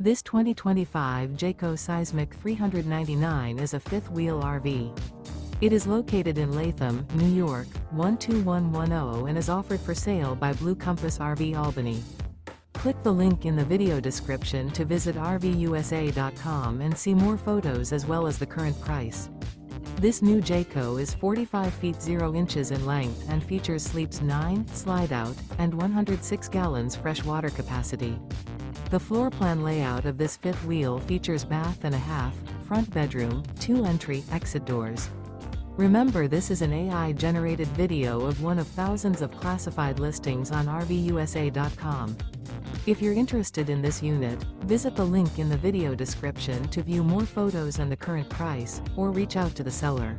This 2025 Jayco Seismic 399 is a fifth-wheel RV. It is located in Latham, New York, 12110 and is offered for sale by Blue Compass RV Albany. Click the link in the video description to visit RVUSA.com and see more photos as well as the current price. This new Jayco is 45 feet 0 inches in length and features sleeps 9, slide-out, and 106 gallons fresh water capacity. The floor plan layout of this fifth wheel features bath and a half, front bedroom, 2 entry/exit doors. Remember, this is an AI-generated video of one of thousands of classified listings on RVUSA.com. If you're interested in this unit, visit the link in the video description to view more photos and the current price, or reach out to the seller.